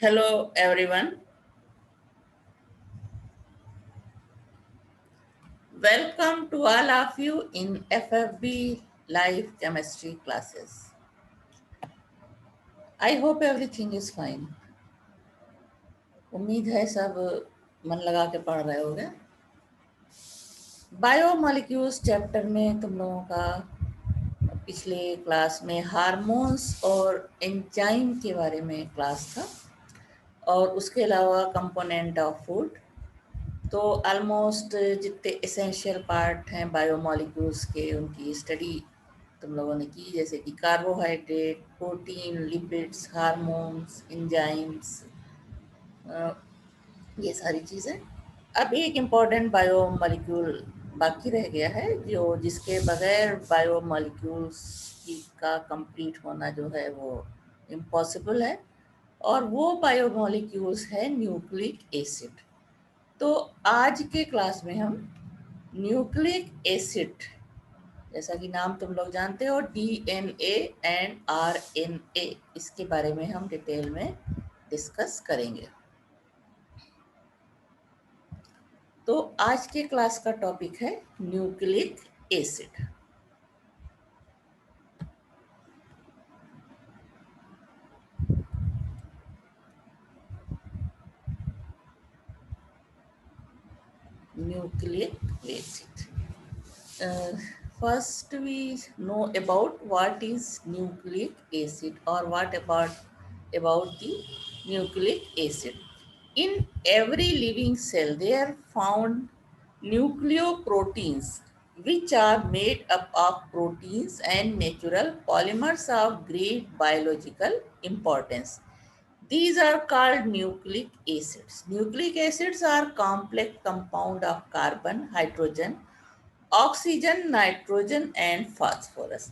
Hello everyone. Welcome to all of you in FFB live chemistry classes. I hope everything is fine. उम्मीद है सब मन लगा के पढ़ रहे होगे। बायोमोलिक्यूल्स चैप्टर में तुम लोगों का पिछले क्लास में हार्मोन्स और एंजाइम के बारे में क्लास था और उसके अलावा कंपोनेंट ऑफ फूड। तो ऑलमोस्ट जितने एसेंशियल पार्ट हैं बायोमोलिक्यूल्स के उनकी स्टडी तुम लोगों ने की, जैसे कि carbohydrate, protein, lipids, hormones, enzymes, ये सारी चीज़ें। अब एक इम्पॉर्टेंट बायोमोलिक्यूल बाकी रह गया है जो जिसके बगैर बायोमोलिक्यूल्स की का कंप्लीट होना जो है वो इम्पॉसिबल है, और वो बायोमोलिक्यूल्स है न्यूक्लिक एसिड। तो आज के क्लास में हम न्यूक्लिक एसिड, जैसा कि नाम तुम लोग जानते हो, डीएनए एंड आरएनए, इसके बारे में हम डिटेल में डिस्कस करेंगे। तो आज के क्लास का टॉपिक है nucleic acid. Nucleic acid, first we know about what is nucleic acid or what about the nucleic acid. In every living cell there are found nucleoproteins which are made up of proteins and natural polymers of great biological importance. These are called nucleic acids. Nucleic acids are complex compound of carbon, hydrogen, oxygen, nitrogen, and phosphorus.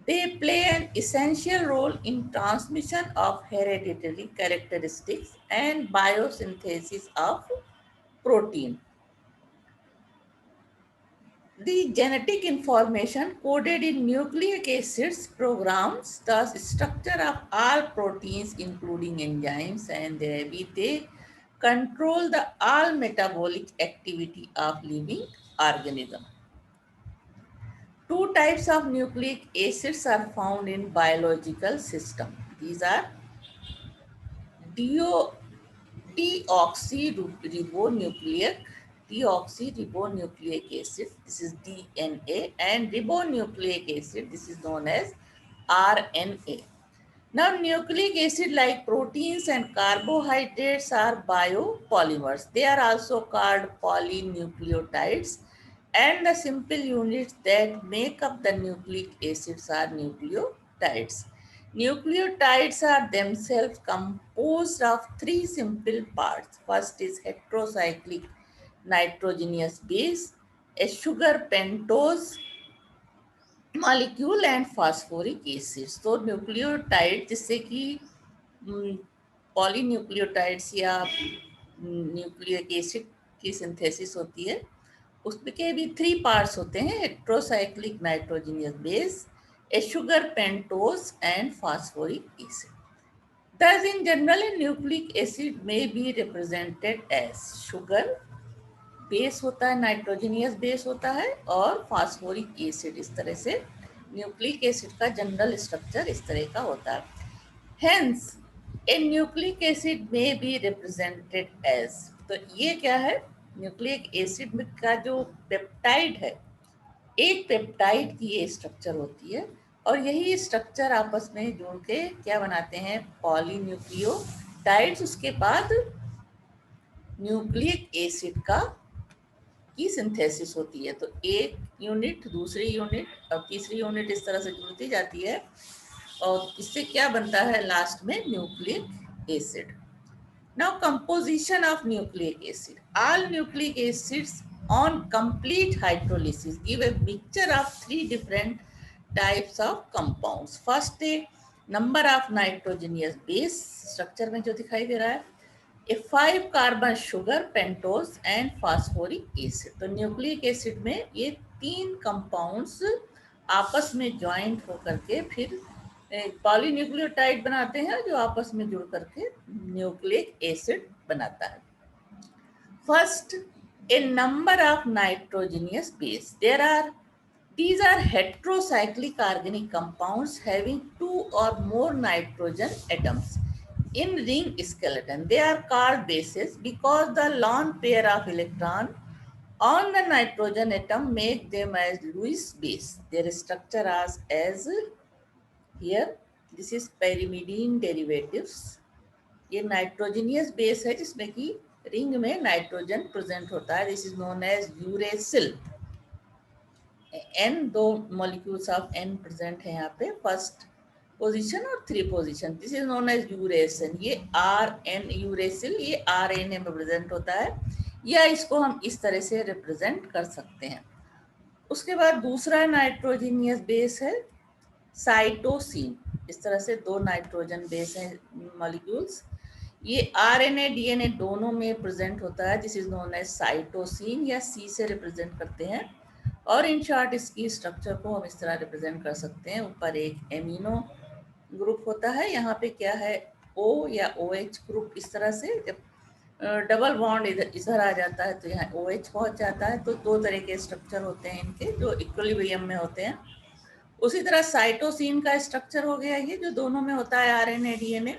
They play an essential role in transmission of hereditary characteristics and biosynthesis of protein. The genetic information coded in nucleic acids programs the structure of all proteins, including enzymes, and they control the all metabolic activity of living organism. Two types of nucleic acids are found in biological system. These are deoxyribonucleic acid, this is DNA, and ribonucleic acid, this is known as RNA. Now, nucleic acid like proteins and carbohydrates are biopolymers. They are also called polynucleotides, and the simple units that make up the nucleic acids are nucleotides. Nucleotides are themselves composed of three simple parts. First is heterocyclic nitrogenous base, a sugar pentose molecule and phosphoric acids. तो nucleotide, जिससे कि polynucleotides या nucleic acid की synthesis होती है, उसके भी three parts होते हैं: heterocyclic nitrogenous base, A sugar pentose and phosphoric acid. Thus, in general, a nucleic acid may be represented as sugar base होता है, नाइट्रोजनियस बेस होता है, और फास्फोरिक एसिड। इस तरह से न्यूक्लिक एसिड का जनरल स्ट्रक्चर इस तरह का होता है। हेंस ए न्यूक्लिक एसिड में बी रिप्रेजेंटेड एज, तो ये क्या है, न्यूक्लिक एसिड का जो पेप्टाइड है, एक पेप्टाइड की ये स्ट्रक्चर होती है, और यही स्ट्रक्चर आपस में जुड़ के क्या बनाते हैं, पॉलीन्यूक्लियोटाइड्स। उसके बाद न्यूक्लिक एसिड का की सिंथेसिस होती है। तो एक यूनिट दूसरी यूनिट और तीसरी यूनिट इस तरह से जुड़ती जाती है, और इससे क्या बनता है लास्ट में, nucleic acid. Now composition of nucleic acid, all nucleic acids on complete hydrolysis give a mixture of three different types of compounds. First, a number of nitrogenous base, structure में जो दिखाई दे रहा है, ए 5 carbon sugar pentose and phosphoric acid. तो nucleic acid में ये तीन compounds आपस में ज्वाइंट होकर के फिर पॉलीन्यूक्लियोटाइड बनाते हैं जो आपस में जुड़ करके न्यूक्लिक एसिड बनाता है. First, a number of nitrogenous base. These are heterocyclic organic compounds having two or more nitrogen atoms in ring skeleton. They are called bases because the lone pair of electron on the nitrogen atom make them as Lewis base. Their structure as here. This is pyrimidine derivatives. ये nitrogenous base है जिसमें कि ring में nitrogen present होता है. This is known as uracil. N, दो molecules of N present है यहाँ पे, फर्स्ट पोजीशन और 3 position. This is known as uracil. ये आर एन यूरेसिल, ये आर एन ए में प्रेजेंट होता है, या इसको हम इस तरह से रिप्रेजेंट कर सकते हैं. उसके बाद दूसरा नाइट्रोजनियस बेस है साइटोसिन. इस तरह से 2 नाइट्रोजन बेस हैं मॉलिक्यूल्स. ये आरएनए डीएनए दोनों में प्रेजेंट होता है. This is known as cytosine, या सी से रिप्रेजेंट करते हैं. और इन शॉर्ट इसकी स्ट्रक्चर को हम इस तरह रिप्रेजेंट कर सकते हैं. ऊपर एक एमिनो ग्रुप होता है, यहाँ पे क्या है ओ या ओ एच ग्रुप. इस तरह से जब डबल बॉन्ड इधर आ जाता है तो यहाँ ओ एच पहुँच जाता है. तो 2 तरह के स्ट्रक्चर होते हैं इनके जो इक्विलिब्रियम में होते हैं. उसी तरह साइटोसिन का स्ट्रक्चर हो गया ये जो दोनों में होता है आरएनए डीएनए.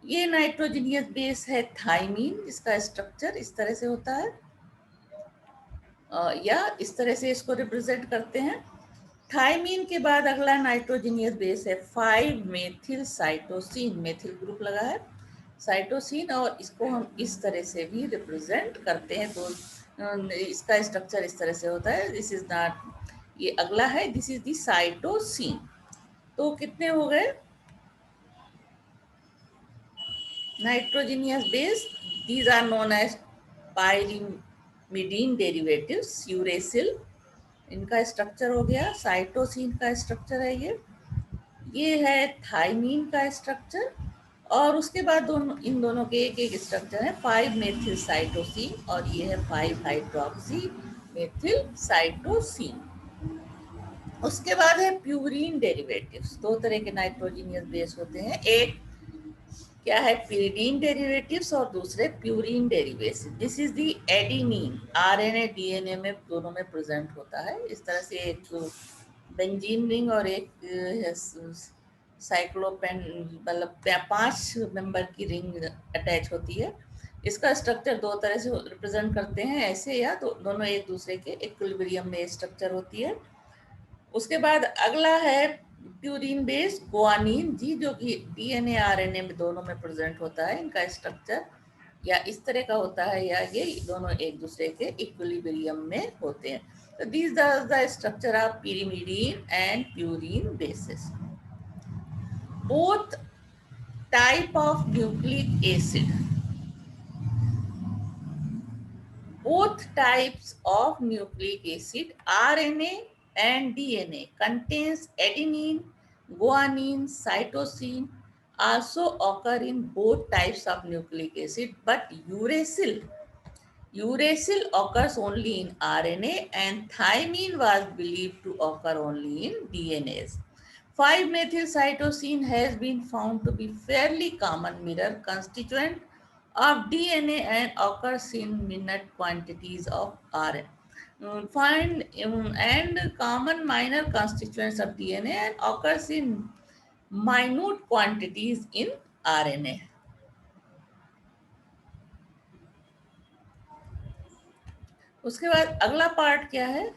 ये नाइट्रोजनियस बेस है थाइमीन, जिसका स्ट्रक्चर इस तरह से होता है, या इस तरह से इसको रिप्रेजेंट करते हैं. थाइमीन के बाद अगला नाइट्रोजनियस बेस है 5-मेथिल साइटोसिन. मेथिल ग्रुप लगा है साइटोसिन, और इसको हम इस तरह से भी रिप्रेजेंट करते हैं. तो इसका स्ट्रक्चर इस तरह से होता है. दिस इज नॉट, ये अगला है, दिस इज दी साइटोसिन. तो कितने हो गए nitrogenous base? These are known as pyrimidine derivatives. Uracil इनका स्ट्रक्चर हो गया. साइटोसिन का स्ट्रक्चर है ये है थाइमीन का स्ट्रक्चर. और उसके बाद इन दोनों के एक एक स्ट्रक्चर है. 5-मेथिल साइटोसिन और ये है 5-हाइड्रोक्सी मेथिल साइटोसिन. उसके बाद है प्यूरीन डेरिवेटिव्स. 2 तरह के नाइट्रोजनियस बेस होते हैं. एक क्या है pyridine डेरिवेटिव्स और दूसरे purine derivative. This is the adenine. RNA DNA में दोनों में प्रेजेंट होता है. इस तरह से एक बेंजीन रिंग और एक साइक्लोपेन, मतलब 5 मेंबर की रिंग अटैच होती है. इसका स्ट्रक्चर 2 तरह से रिप्रेजेंट करते हैं, ऐसे या दोनों एक दूसरे के इक्विलिब्रियम में स्ट्रक्चर होती है. उसके बाद अगला है प्यूरीन बेस गुआनिन जी, जो कि डीएनए आरएनए में दोनों में प्रेजेंट होता है. इनका स्ट्रक्चर या इस तरह का होता है, या ये दोनों एक दूसरे के इक्विलिब्रियम में होते हैं. तो these are the structure of pyrimidine and purine bases. Both type of nucleic acid, both types of nucleic acid, RNA and DNA, contains adenine, guanine, cytosine, also occur in both types of nucleic acid, but uracil occurs only in RNA and thymine was believed to occur only in DNAs. 5-methyl cytosine has been found to be fairly common mirror constituent of DNA and occurs in minute quantities of RNA. Find and common minor constituents of DNA and occurs in minute quantities in RNA. उसके बाद अगला part क्या है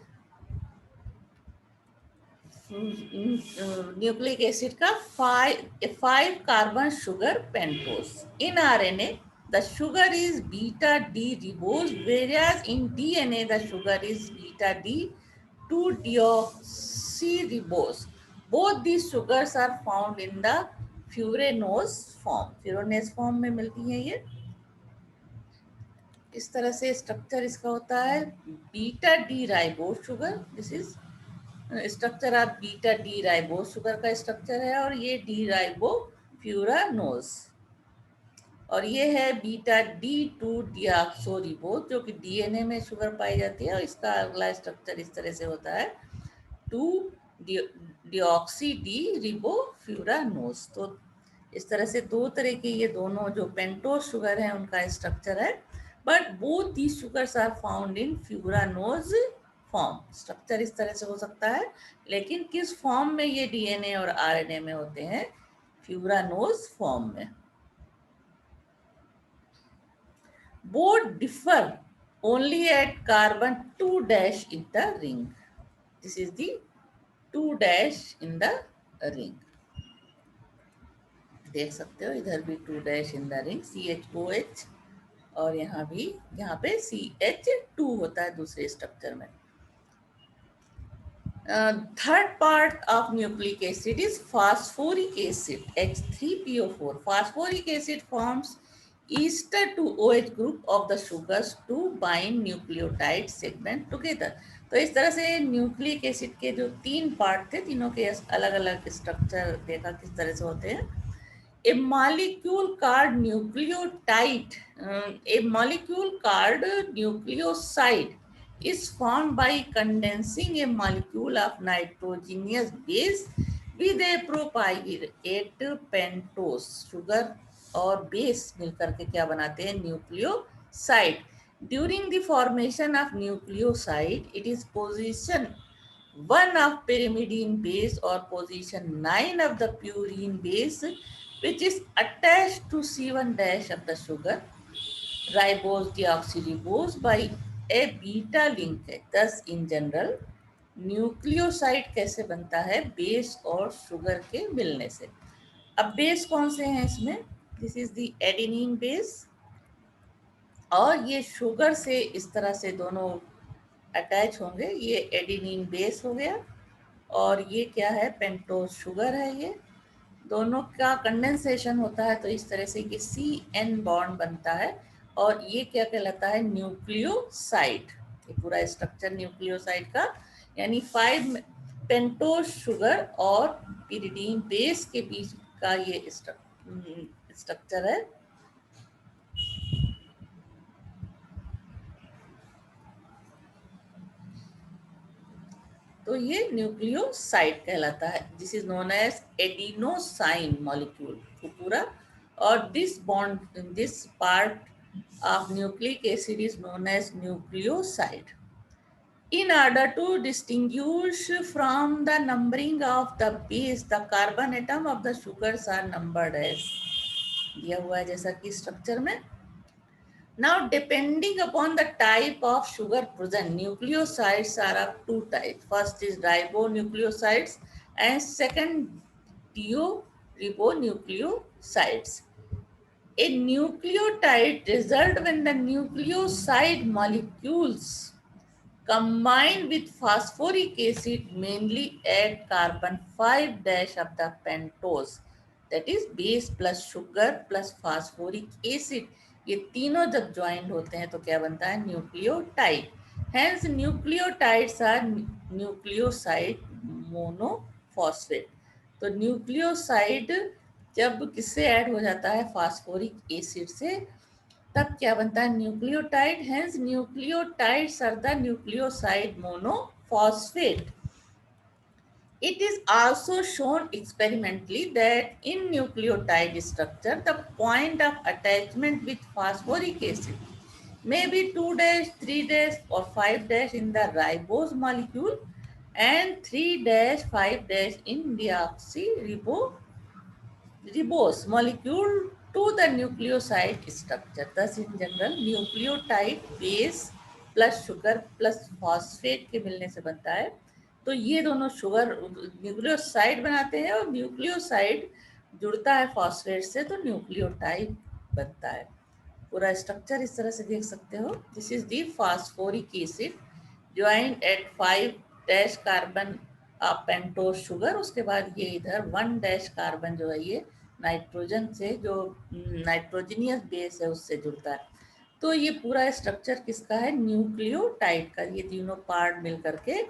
nucleic acid का? 5 carbon sugar pentose. In RNA the sugar is beta D ribose, whereas in DNA the sugar is beta D 2 deoxyribose. Both these sugars are found in the furanose form. furanose form में मिलती हैं ये. इस तरह से structure इसका होता है. Beta D ribose sugar, this is structure of beta D ribose sugar का स्ट्रक्चर है. और ये डी राइबो फ्यूरानोज. और ये है बीटा डी 2 डिऑक्सोरिबोस, जो कि डीएनए में शुगर पाई जाती है. और इसका अगला स्ट्रक्चर इस तरह से होता है. 2 डिऑक्सी डी रिबोफ्यूरानोज। तो इस तरह से दो तरह के ये दोनों जो पेंटोज शुगर है उनका स्ट्रक्चर है, but both the sugars are found in furanose form. Structure इस तरह से हो सकता है, लेकिन किस फॉर्म में ये डीएनए और आरएनए में होते हैं? फ्यूरानोज फॉर्म में। Both differ only at carbon 2' in the ring. This is the 2' in the ring. देख सकते हो इधर भी 2' in the ring, CHOH, और यहाँ भी, यहाँ पे CH2 होता है दूसरे स्ट्रक्चर में। Third part of nucleic acid is phosphoric acid, H3PO4. Phosphoric acid forms ester to OH group of the sugars to bind nucleotide segment together. तो इस तरह से न्यूक्लिक एसिड के जो 3 पार्ट थे, तीनों के अलग अलग स्ट्रक्चर देखा किस तरह से होते हैं। A molecule called nucleotide, a molecule called nucleoside is formed by condensing a molecule of nitrogenous base with a propionate pentose. Sugar और बेस मिलकर के क्या बनाते हैं? Nucleoside. During the formation of nucleoside, it is position 1 of pyrimidine base or position 9 of the purine base which is attached to C1' of the sugar ribose deoxyribose by a beta link है. Thus in general nucleoside कैसे बनता है? Base और sugar के मिलने से. अब base कौन से हैं इसमें? This is the adenine base, और ये शुगर से इस तरह से दोनों अटैच होंगे. ये एडेनिन बेस हो गया, और ये क्या है? पेंटोज शुगर है. ये दोनों का कंडेंसेशन होता है तो इस तरह से कि CN बॉन्ड बनता है, और ये क्या कहलाता है? न्यूक्लियोसाइड. ये पूरा स्ट्रक्चर न्यूक्लियोसाइड का, यानी 5 पेंटोज शुगर और पिरिडीन बेस के बीच का ये स्ट्रक्चर है. तो ये न्यूक्लियोसाइड कहलाता है. This is known as adenosine molecule तो पूरा. और this bond, this part of nucleic acid is known as nucleoside. In order to distinguish from the numbering of the base, the carbon atom of the sugars are numbered as दिया हुआ है जैसा कि structure में. Now, depending upon the type of sugar present, nucleosides are of 2 types. First is ribonucleosides and second deoribonucleosides. A nucleotide result when the nucleoside molecules combine with phosphoric acid mainly at carbon 5' of the pentose, that is base plus sugar plus phosphoric acid. ये तीनों जब joint होते हैं तो क्या बनता है? Nucleotide. Hence nucleotides are nucleoside monophosphate. तो न्यूक्लियोसाइड जब किससे ऐड हो जाता है? फास्फोरिक एसिड से, तब क्या बनता है? Nucleotide. Hence nucleotides are the nucleoside monophosphate. It is also shown experimentally that in nucleotide structure, the point of attachment with phosphoric acid may be 2', 3' or 5' in the ribose molecule and 3', 5' in deoxyribose molecule to the nucleoside structure. Thus, in general, nucleotide base plus sugar plus phosphate के मिलने से बनता है. तो ये दोनों sugar nucleoside बनाते हैं, और न्यूक्लियोसाइड जुड़ता है फॉस्फेट से तो न्यूक्लियोटाइड बनता है. पूरा स्ट्रक्चर इस तरह से देख सकते हो. This is the phosphoric acid joint at 5' carbon pentose sugar. उसके बाद ये इधर 1' कार्बन जो है ये नाइट्रोजन से, जो नाइट्रोजनियस बेस है उससे जुड़ता है. तो ये पूरा स्ट्रक्चर किसका है? न्यूक्लियोटाइड का. ये तीनों पार्ट मिल करके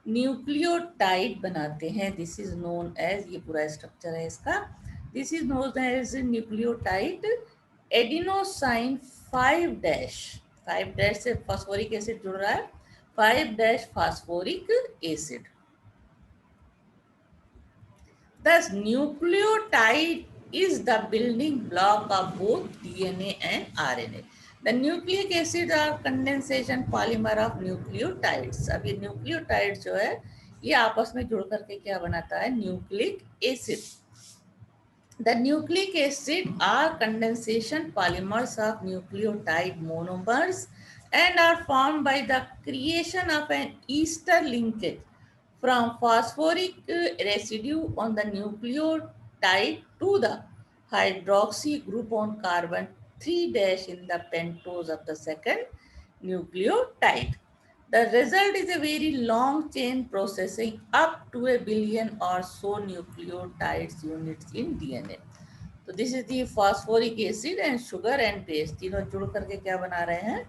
न्यूक्लियोटाइड बनाते हैं. दिस इज नोन एज, ये पूरा स्ट्रक्चर है इसका, this is known as nucleotide adenosine 5' से फास्फोरिक एसिड जुड़ रहा है, 5' phosphoric acid. Thus, nucleotide is the building block of both DNA and RNA. The nucleic acid are condensation polymer of nucleotides. अब ये nucleotides जो है ये आपस में जुड़ करके क्या बनाता है? Nucleic acid. The nucleic acid are condensation polymers of nucleotide monomers and are formed by the creation of an ester linkage from phosphoric residue on the nucleotide to the hydroxy group on carbon 3' in the pentose of the second nucleotide. The result is a very long chain processing up to 1 billion or so nucleotides units in DNA. तो this is the phosphoric acid and sugar and base तीनों जुड़ करके क्या बना रहे हैं?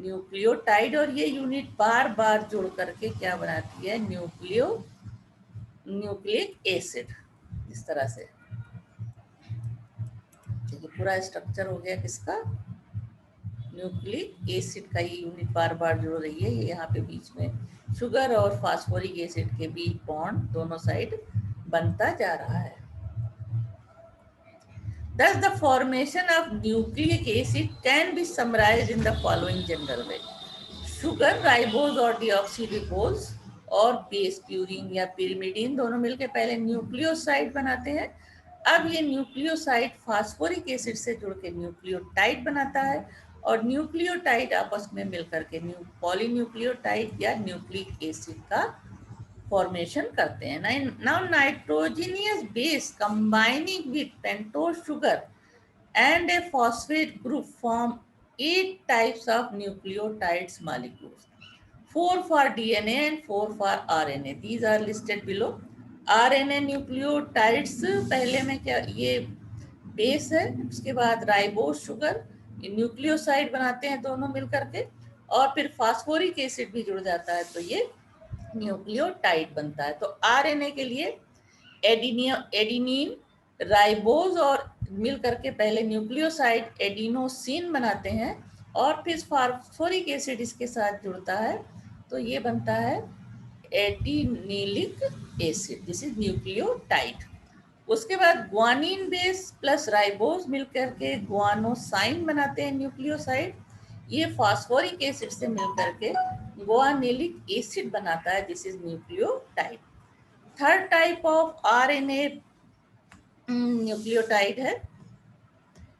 Nucleotide. और ये यूनिट बार बार जुड़ करके क्या बनाती है? Nucleic acid. इस तरह से देखिए पूरा स्ट्रक्चर हो गया किसका? न्यूक्लिक एसिड का. ये यूनिट बार बार जुड़ रही है. ये यहाँ पे बीच में शुगर और फास्फोरिक एसिड के बीच बॉन्ड दोनों साइड बनता जा रहा है. Thus, the formation of nucleic acid can be summarized in the following general way. Sugar, ribose और deoxyribose और बेस प्यूरिन या pyrimidine दोनों मिलकर पहले न्यूक्लियोसाइड बनाते हैं. अब ये न्यूक्लियोसाइड फास्फोरिक एसिड से जुड़ के न्यूक्लियोटाइड बनाता है और न्यूक्लियोटाइड आपस में मिलकर के पॉलीन्यूक्लियोटाइड या न्यूक्लिक एसिड का formation करते हैं. Now nitrogenous base combining with pentose sugar and a phosphate group form 8 types of nucleotides molecules. 4 for DNA and 4 for RNA. These are listed below. RNA nucleotides पहले में क्या ये base है, उसके बाद राइबोस शुगर न्यूक्लियोसाइड बनाते हैं दोनों मिलकर के और फिर फास्फोरिक एसिड भी जुड़ जाता है तो ये न्यूक्लियोटाइड बनता है. तो आरएनए के लिए एडिनिन राइबोज और मिल करके पहले न्यूक्लियोसाइड एडिनोसिन बनाते हैं और फिर फास्फोरिक एसिड इसके साथ जुड़ता है तो ये बनता है adenylic acid. This is nucleotide. उसके बाद ग्वानिन बेस प्लस राइबोज मिलकर के ग्वानोसाइन बनाते हैं न्यूक्लियोसाइड. ये फास्फोरिक एसिड से मिलकर के गुआनिलिक एसिड बनाता है. This is nucleotide. Third type of RNA nucleotide है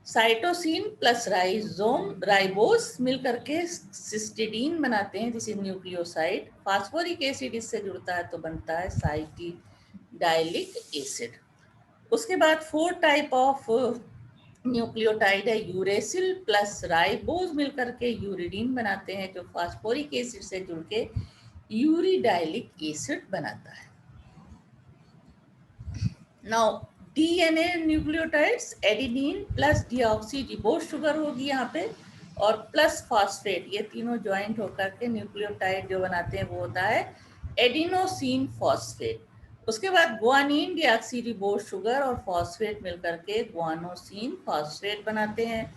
साइटोसिन प्लस राइबोस मिलकर के सिस्टिडीन बनाते हैं. This is nucleoside. Phosphoric acid इससे जुड़ता है तो बनता है साइटिडाइलिक एसिड. उसके बाद फोर्थ टाइप ऑफ न्यूक्लियोटाइड है यूरेसिल प्लस राइबोज मिलकर के यूरिडीन बनाते हैं जो फास्फोरिक एसिड से जुड़ के यूरिडाइलिक एसिड बनाता है. Now DNA nucleotides adenine plus deoxyribose sugar होगी यहाँ पे और प्लस फॉस्फेट, ये तीनों ज्वाइंट होकर के न्यूक्लियोटाइड जो बनाते हैं वो होता है एडिनोसिन फॉस्फेट. उसके बाद ग्वानिन डीऑक्सीरिबोज शुगर और फॉस्फेट मिलकर के ग्वानोसिन फॉस्फेट बनाते हैं.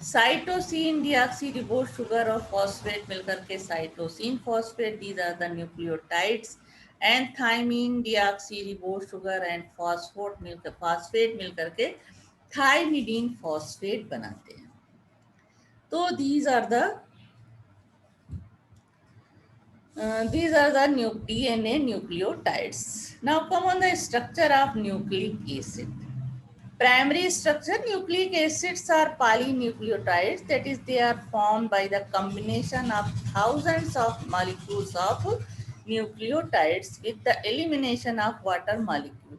साइटोसिन डीऑक्सीरिबोज शुगर और फॉस्फेट मिलकर के cytosine phosphate. These are the nucleotides. And thymine deoxyribose sugar and phosphate मिलकर के थायमिडीन फॉस्फेट बनाते हैं. तो these are the DNA nucleotides. Now come on the structure of nucleic acid. Primary structure: nucleic acids are polynucleotides, that is they are formed by the combination of thousands of molecules of nucleotides with the elimination of water molecule.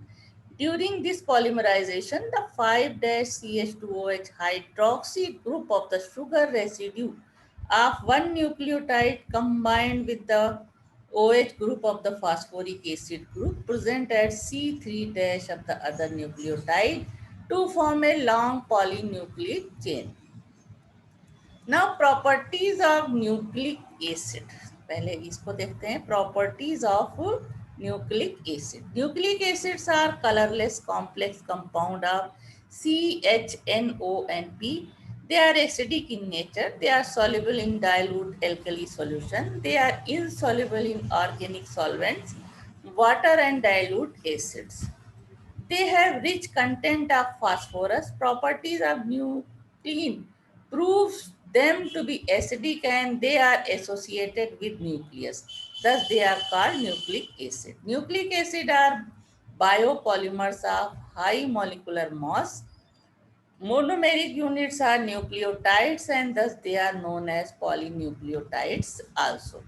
During this polymerization, the 5-CH2OH hydroxy group of the sugar residue of one nucleotide combined with the OH group of the phosphoric acid group present at C3- of the other nucleotide to form a long polynucleic chain. Now properties of nucleic acid. पहले इसको देखते हैं. Properties of nucleic acid. Nucleic acids are colorless complex compound of CHNO and P. They are acidic in nature. They are soluble in dilute alkali solution. They are insoluble in organic solvents, water and dilute acids. They have rich content of phosphorus. Properties of nuclein proves them to be acidic and they are associated with nucleus. Thus, they are called nucleic acid. Nucleic acid are biopolymers of high molecular mass. Monomeric units are nucleotides and thus they are known as polynucleotides also.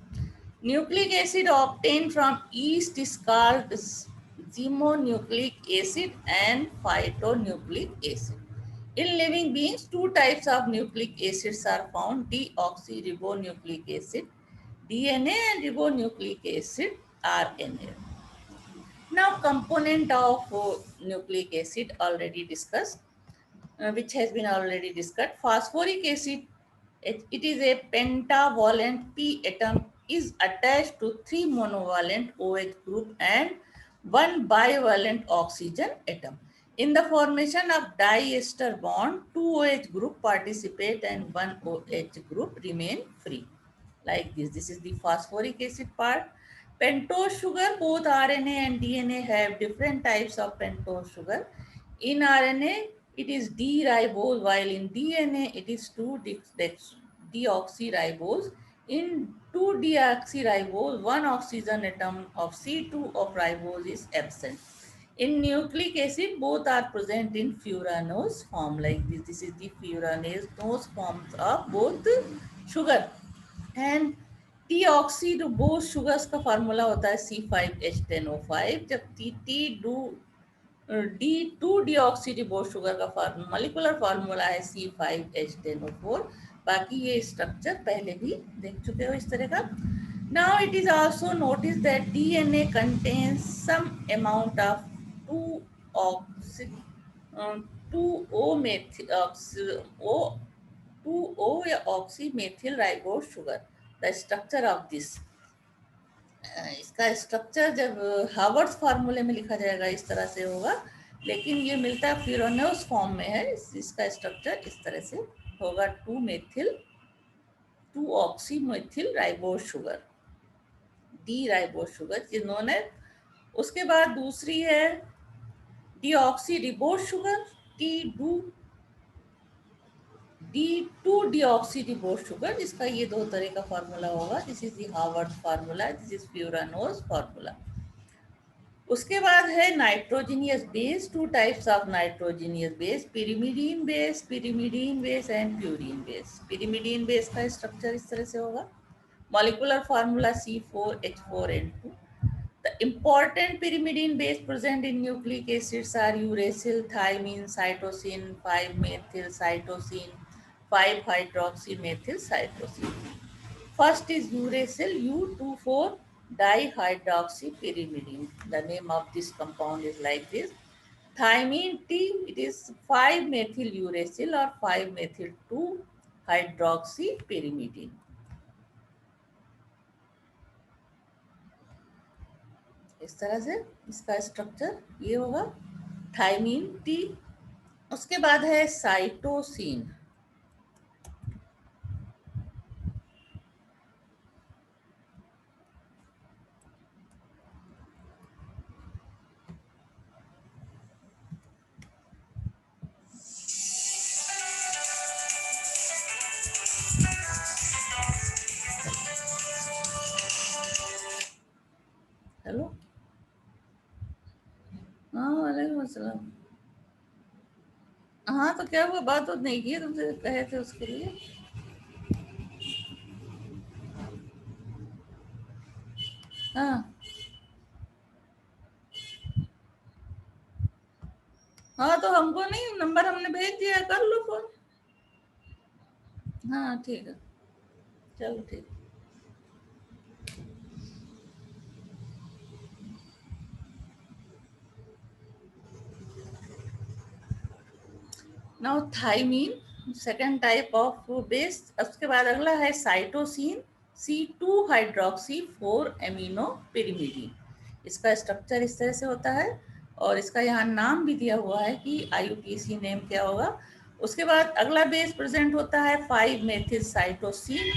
Nucleic acid obtained from yeast is called xenonucleic acid and phytonucleic acid. In living beings, two types of nucleic acids are found: deoxyribonucleic acid, DNA, and ribonucleic acid, RNA. Now, component of nucleic acid already discussed, which has been already discussed. Phosphoric acid, it is a pentavalent P atom is attached to 3 monovalent OH group and 1 bivalent oxygen atom. In the formation of diester bond, 2 OH group participate and 1 OH group remain free. Like this. This is the phosphoric acid part. Pentose sugar, both RNA and DNA have different types of pentose sugar. In RNA, it is D-ribose, while in DNA, it is 2-deoxyribose. In 2-deoxyribose, one oxygen atom of C2 of ribose is absent. In nucleic acid, both are present in furanose form like this. This is the furanose forms of both sugar. And deoxy both sugars का formula होता है C5H10O5, जब D2-deoxyriboose sugar का molecular formula है C5H10O4. बाकी ये structure पहले भी देख चुके हो इस तरह का. Now it is also noticed that DNA contains some amount of 2O या oxymethyl ribose sugar. The structure of this, इसका स्ट्रक्चर जब हार्वर्ड्स फार्मूले में लिखा जाएगा इस तरह से होगा, लेकिन ये मिलता है फ्यूरानोस फॉर्म में है. इसका स्ट्रक्चर इस तरह से होगा 2-ऑक्सीमेथिल ribose sugar, D ribose sugar is known as. उसके बाद दूसरी है डीऑक्सीरिबोस शुगर, D2-deoxyribose sugar, जिसका ये दो तरह का फार्मूला होगा. This is the Haworth formula, this is furanose formula. उसके बाद है nitrogenous base. 2 types of nitrogenous base, pyrimidine base and purine base. pyrimidine base का स्ट्रक्चर इस तरह से होगा. Molecular formula C4H4N2. The important pyrimidine base present in nucleic acids are uracil, thymine, cytosine, 5-methyl cytosine, 5-hydroxymethyl cytosine. First is uracil, U2,4-dihydroxypyrimidine. The name of this compound is like this. Thymine T, it is 5-methyl uracil or 5-methyl 2-hydroxypyrimidine. इस तरह से इसका structure ये होगा, thiamine T. उसके बाद है cytosine. Hello, हाँ वालेकुम अस्सलाम. हाँ तो क्या हुआ, बात तो नहीं की तुमसे, कहे थे उसके लिए. हाँ हाँ तो हमको नहीं, नंबर हमने भेज दिया, कर लो फोन. हाँ ठीक है, चलो ठीक. Now thymine, second type of base. उसके बाद अगला है साइटोसिन, C2-hydroxy-4-aminopyrimidine. इसका स्ट्रक्चर इस तरह से होता है और इसका यहाँ नाम भी दिया हुआ है कि IUPAC नेम क्या होगा. उसके बाद अगला बेस प्रेजेंट होता है 5-मेथिल साइटोसिन.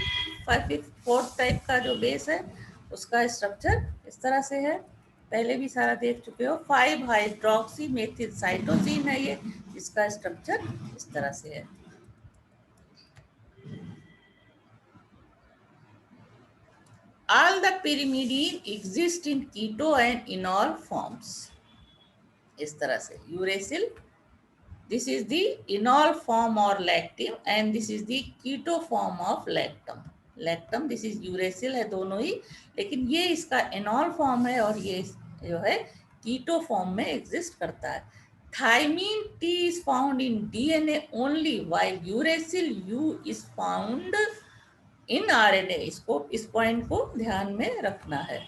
4th टाइप का जो बेस है उसका स्ट्रक्चर इस तरह से है. पहले भी सारा देख चुके हो। 5 हाइड्रोक्सी मेथिल साइटोसिन है ये, इसका स्ट्रक्चर इस तरह से है। All the pyrimidine exist in keto and enol forms. इस तरह से uracil, this is the enol form or lactam and this is the keto form of lactam. lactam this is uracil है दोनों ही, लेकिन ये इसका enol form है और ये जो है keto form में exist करता है। Thymine T is found in DNA only while uracil U is found in RNA। इसको, इस पॉइंट को ध्यान में रखना है।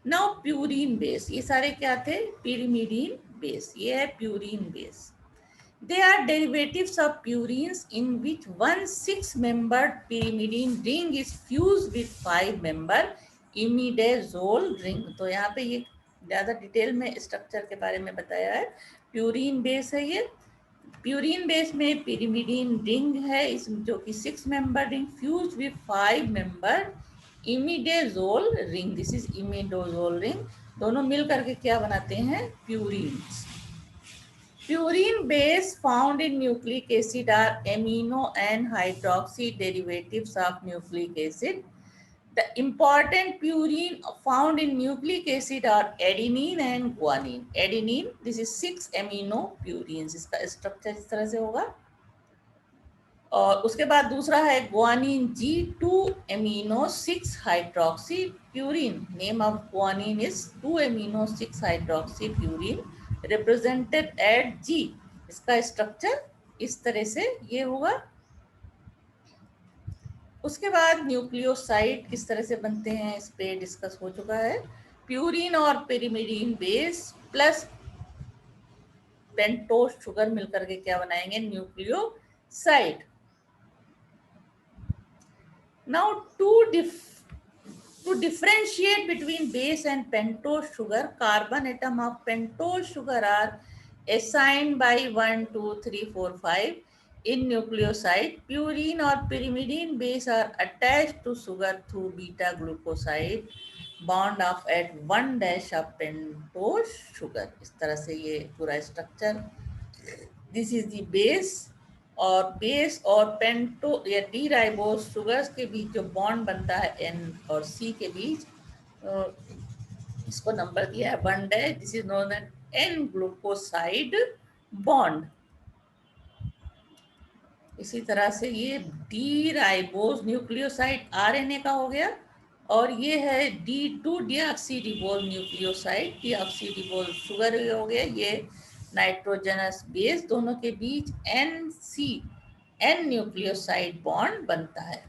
नाउ प्यूरिन बेस, ये सारे क्या थे? pyrimidine base. ये है purine base. They are derivatives of purines in which one 6-membered pyrimidine ring is fused with 5-member imidazole ring। तो यहाँ पे ये ज़्यादा डिटेल में स्ट्रक्चर के बारे में बताया है। प्यूरिन बेस है ये। प्यूरिन बेस में pyrimidine रिंग है इस, जो कि 6-membered ring fuse with 5-membered imidazole ring. This is imidazole ring. दोनों मिल करके क्या बनाते हैं? Purines. Purine base found in nucleic acid are amino and hydroxy derivatives of nucleic acid. The important purine found in nucleic acid are adenine and guanine. Adenine, this is 6 amino purines. इसका structure इस तरह से होगा। और उसके बाद दूसरा है guanine G2 amino 6 hydroxy purine. Name of guanine is 2 amino 6 hydroxy purine represented at G। इसका स्ट्रक्चर इस तरह से ये होगा। उसके बाद न्यूक्लियोसाइड किस तरह से बनते हैं इस पे डिस्कस हो चुका है। प्यूरिन और pyrimidine base plus pentose sugar मिलकर के क्या बनाएंगे? Nucleoside. Now to differentiate between base and pentose sugar, carbon atom of pentose sugar are assigned by 1, 2, 3, 4, 5 in nucleoside. Purine or pyrimidine base are attached to sugar through beta glucoside bond of at 1 dash of pentose sugar। इस तरह से ये पूरा structure. This is the base, और base और पेंटो या D ribose sugars के बीच जो बॉन्ड बनता है एन और सी के बीच, इसको नंबर दिया है 1 dash. This is known as N glucoside bond. इसी तरह से ये डी राइबोस न्यूक्लियोसाइड आरएनए का हो गया, और ये है D2 डीऑक्सीरिबोज न्यूक्लियोसाइड, डीऑक्सीरिबोज शुगर हो गया। ये नाइट्रोजनस बेस, दोनों के बीच एन न्यूक्लियोसाइड बॉन्ड बनता है।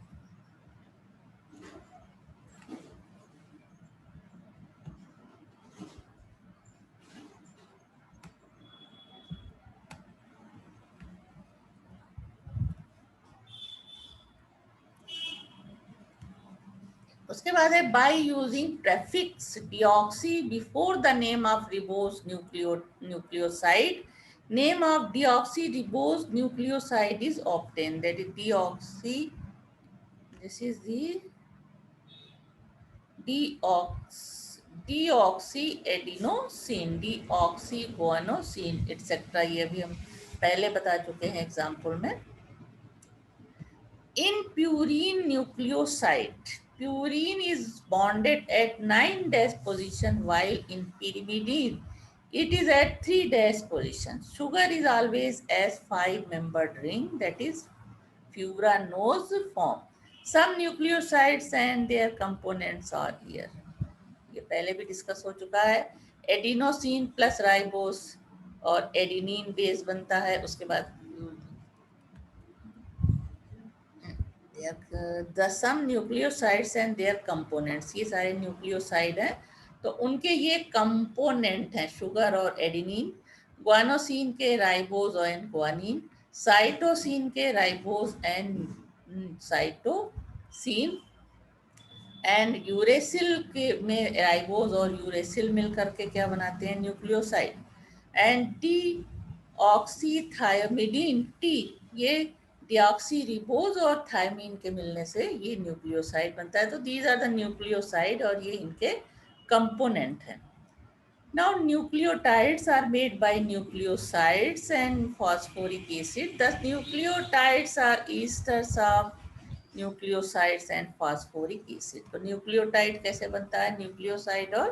उसके बाद है by using prefix deoxy before the name of ribose nucleoside, name of deoxyribose nucleoside is obtained, that is deoxy, this is the deoxyadenosine, deoxyguanosine etc। ये भी हम पहले बता चुके हैं एग्जाम्पल में। In purine nucleoside, purine is bonded at 9 dash position, while in pyrimidine it is at 3 dash position. Sugar is always as 5-membered ring, that is furanose form. Some nucleosides and their components are here. ये पहले भी discuss हो चुका है। Adenosine plus ribose और adenine base बनता है। उसके बाद the some nucleosides and their components, ये सारे न्यूक्लियोसाइड हैं तो उनके ये कंपोनेंट हैं शुगर और एडिनिन। ग्वानोसिन के राइबोस एंड ग्वानिन, साइटोसिन के ribose and cytosine, and uracil के में राइबोस और यूरेसिल मिलकर के क्या बनाते हैं? न्यूक्लियोसाइड। एंड डी ऑक्सीथायोमिडीन टी, ये डिऑक्सी रिबोज और थायमीन के मिलने से ये न्यूक्लियोसाइड बनता है। तो दीज आर द न्यूक्लियोसाइड और ये इनके कंपोनेंट हैं। Now nucleotides are made by nucleosides and phosphoric acid. Thus nucleotides are esters of nucleosides and phosphoric acid. तो न्यूक्लियोटाइड कैसे बनता है? न्यूक्लियोसाइड और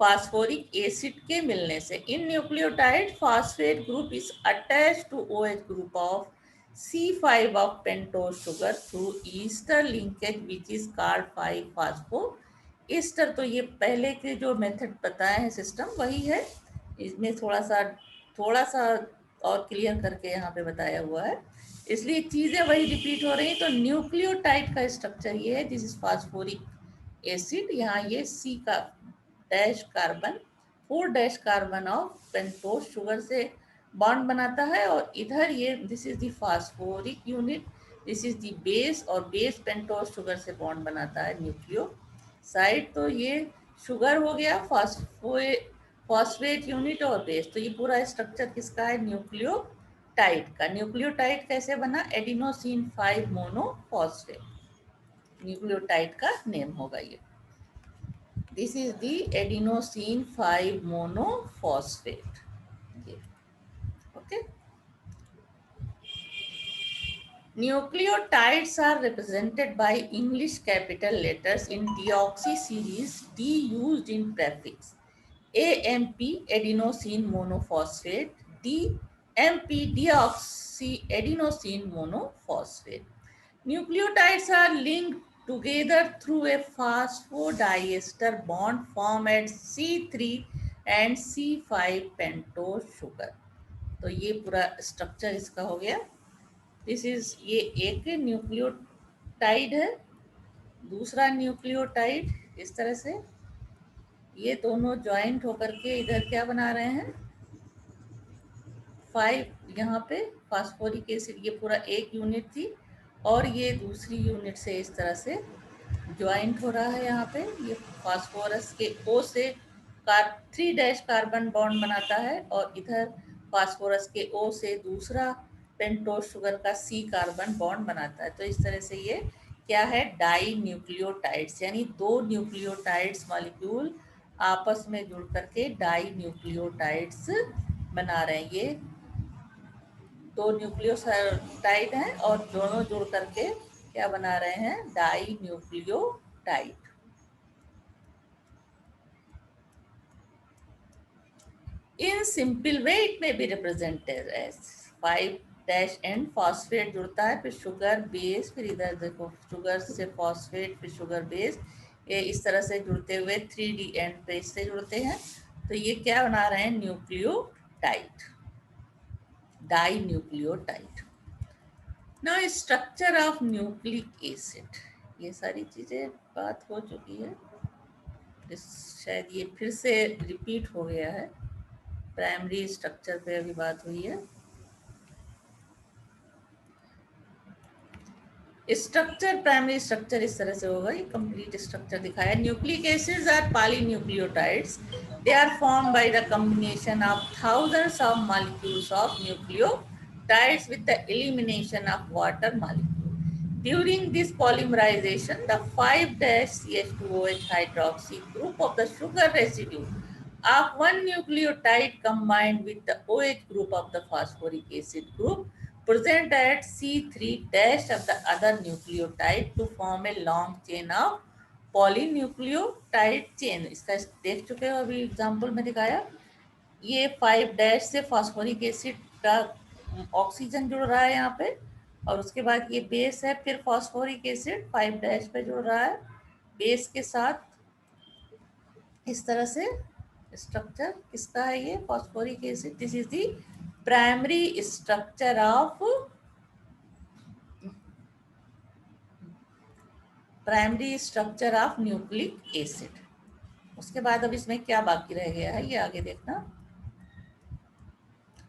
फास्फोरिक एसिड के मिलने से। In nucleotide phosphate group is attach to OH group of C5 of pentose sugar through ester linkage which is called 5-phospho Easter. तो ये पहले के जो मेथड बताए हैं सिस्टम वही है, इसमें थोड़ा सा और क्लियर करके यहाँ पे बताया हुआ है, इसलिए चीज़ें वही रिपीट हो रही। तो न्यूक्लियोटाइड का स्ट्रक्चर ये है, दिस इज फास्फोरिक एसिड, यहाँ ये C का dash carbon 4 dash carbon of pentose sugar से बॉन्ड बनाता है, और इधर ये this is the phosphoric unit, this is the base, और बेस पेंटोज शुगर से बॉन्ड बनाता है न्यूक्लियो साइड। तो ये शुगर हो गया, फॉस्फेट यूनिट और बेस। तो ये पूरा स्ट्रक्चर किसका है? न्यूक्लियोटाइड का। न्यूक्लियोटाइड कैसे बना? एडिनोसिन 5 मोनोफॉस्फेट, न्यूक्लियोटाइड का नेम होगा ये। This is the adenosine 5 monophosphate. Okay, nucleotides are represented by English capital letters in deoxy series, D used in prefix, AMP adenosine monophosphate, DMP deoxy adenosine monophosphate. Nucleotides are linked together through a phosphodiester bond formed at C3 and C5 pentose sugar. तो ये पूरा structure इसका हो गया। This is, ये एक nucleotide है, दूसरा न्यूक्लियोटाइड, इस तरह से ये दोनों ज्वाइंट होकर के इधर क्या बना रहे हैं? 5, यहाँ पे फास्फोरिक एसिड, ये पूरा एक यूनिट थी, और ये दूसरी यूनिट से इस तरह से ज्वाइंट हो रहा है। यहाँ पे ये फास्फोरस के O से 3 डैश कार्बन बॉन्ड बनाता है, और इधर फास्फोरस के O से दूसरा पेंटोज शुगर का C कार्बन बॉन्ड बनाता है। तो इस तरह से ये क्या है? डाई न्यूक्लियोटाइड्स, यानी 2 न्यूक्लियोटाइड्स मॉलिक्यूल आपस में जुड़ करके डाई न्यूक्लियोटाइड्स बना रहे हैं। ये 2 न्यूक्लियोटाइड हैं और दोनों जुड़ करके क्या बना रहे हैं? Dinucleotide. In simple way it may be represented as 5 dash and phosphate जुड़ता है, फिर शुगर बेस, फिर इधर देखो शुगर से फॉस्फेट, फिर शुगर बेस, ये इस तरह से जुड़ते हुए 3D एंड पे इससे जुड़ते हैं। तो ये क्या बना रहे हैं? Nucleotide, di nucleotide. Now structure of nucleic acid, ये सारी चीज़ें बात हो चुकी है, शायद ये फिर से रिपीट हो गया है। प्राइमरी स्ट्रक्चर पे अभी बात हुई है। स्ट्रक्चर, प्राइमरी स्ट्रक्चर इस तरह से होगा, ये कंप्लीट स्ट्रक्चर दिखाया। Nucleic acids are polynucleotides, they are formed by the combination of thousands of molecules of nucleotides with the elimination of water molecule. During this polymerization, the 5-CH2OH hydroxy group of the sugar residue of one nucleotide combined with the OH group of the phosphoric acid group present at C3 dash of the other nucleotide to form a long chain of polynucleotide chain। इसका देख चुके हो, अभी example में दिखाया। ये 5 dash से phosphoric acid का ऑक्सीजन जुड़ रहा है यहाँ पे, और उसके बाद ये बेस है, फिर फास्फोरिक एसिड 5 डैश पे जुड़ रहा है बेस के साथ। इस तरह से स्ट्रक्चर किसका है? ये phosphoric acid. This is the primary structure of nucleic acid. उसके बाद अब इसमें क्या बाकी रह गया है, ये आगे देखना।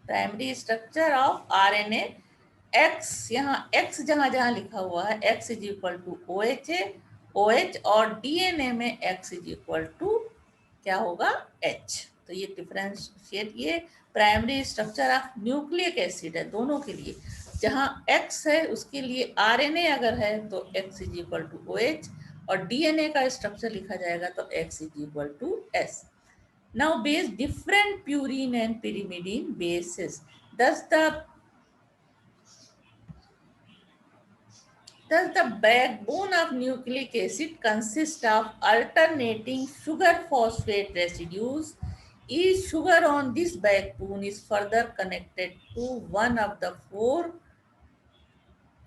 Primary structure of RNA X, यहाँ X जहाँ जहाँ लिखा हुआ है X is equal to OH, और DNA में X इज इक्वल टू क्या होगा? H। तो ये डिफरेंशिएट, ये primary structure of nucleic acid है दोनों के लिए। जहाँ X है उसके लिए RNA अगर है तो X is equal to OH, और DNA का स्ट्रक्चर लिखा जाएगा तो X is equal to S. Now base different purine and pyrimidine bases. Thus the backbone of nucleic acid consists of alternating sugar phosphate residues. Each sugar on this backbone is further connected to one of the four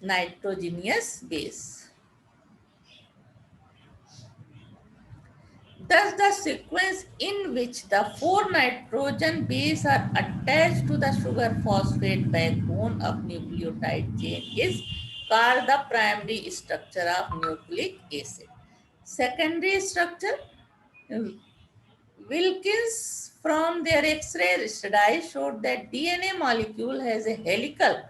nitrogenous base. Thus, the sequence in which the four nitrogen bases are attached to the sugar phosphate backbone of nucleotide chain is called the primary structure of nucleic acid. Secondary structure, Wilkins from their X-ray study showed that DNA molecule has a helical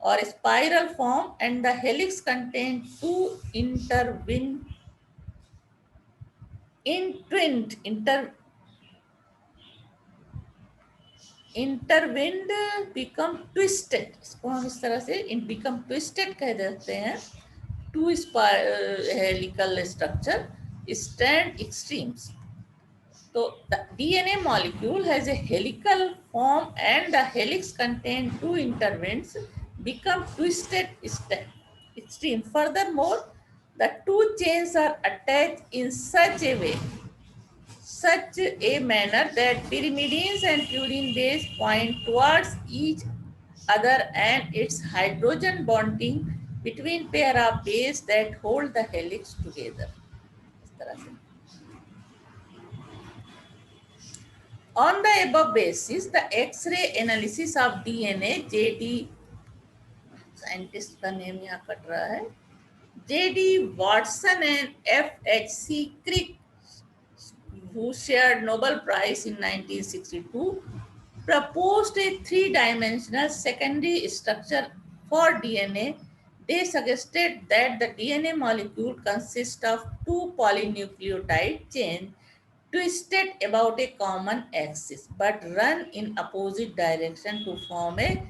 or spiral form, and the helix contains two intertwined become twisted. इसको हम इस तरह से become twisted कह देते हैं. Two helical structure stand extremes. So the DNA molecule has a helical form and the helix contains two intertwines become twisted extreme. Furthermore, the two chains are attached in such a manner that pyrimidines and purine base point towards each other, and its hydrogen bonding between pair of base that hold the helix together. इस तरह से. On the above basis, the X-ray analysis of DNA, JD, scientist का name यहाँ cut रहा है, JD Watson and FHC Crick, who shared Nobel Prize in 1962, proposed a three-dimensional secondary structure for DNA. They suggested that the DNA molecule consists of two polynucleotide chains twisted about a common axis but run in opposite direction to form a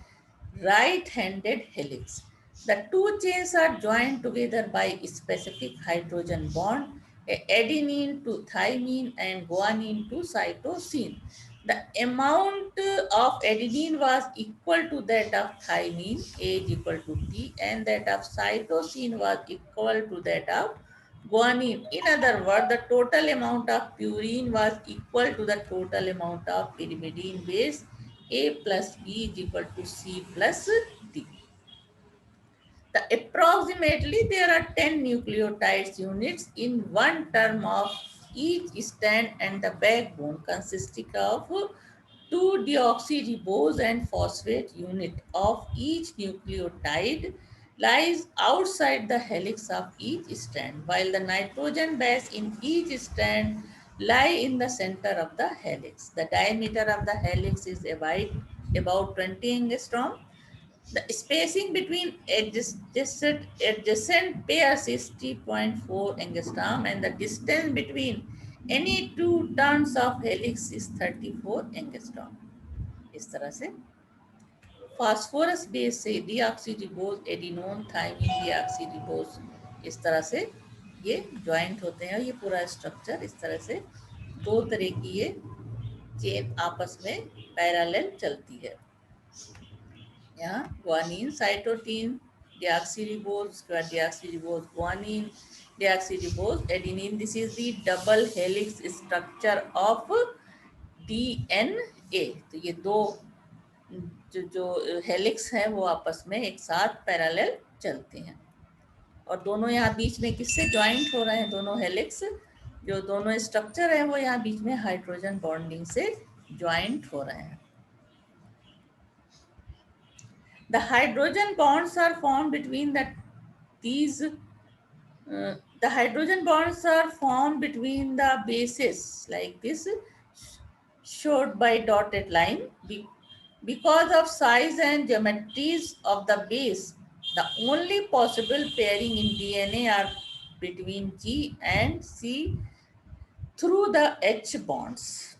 right-handed helix. The two chains are joined together by a specific hydrogen bond, adenine to thymine and guanine to cytosine. The amount of adenine was equal to that of thymine, A is equal to T, and that of cytosine was equal to that of guanine. In other words, the total amount of purine was equal to the total amount of pyrimidine base. A plus B is equal to C plus D. Approximately there are 10 nucleotides units in one term of each strand, and the backbone consisting of two deoxyribose and phosphate unit of each nucleotide lies outside the helix of each strand, while the nitrogen base in each strand lie in the center of the helix. The diameter of the helix is about 20 angstrom. The spacing between adjacent pairs is 3.4 angstrom, and the distance between any two turns of helix is 34 angstrom. इस तरह से phosphorus base से डीऑक्सीरिबोज, एडिनोन, thymine, डीऑक्सीरिबोज, इस तरह से ये joint होते हैं. ये पूरा स्ट्रक्चर इस तरह से दो तरह की ये चेन आपस में पैरेलल चलती है. यहाँ guanine, cytosine, deoxyribose, deoxyribose guanine, deoxyribose adenine. This is the double helix structure of DNA. तो ये दो जो हेलिक्स हैं वो आपस में एक साथ पैरेलल चलते हैं, और दोनों यहाँ बीच में किससे ज्वाइंट हो रहे हैं? दोनों हेलिक्स जो दोनों स्ट्रक्चर हैं वो यहाँ बीच में हाइड्रोजन बॉन्डिंग से ज्वाइंट हो रहे हैं. The hydrogen bonds are formed between the hydrogen bonds are formed between the bases like this, showed by dotted line. Because of size and geometries of the base, the only possible pairing in DNA are between G and C through the H bonds.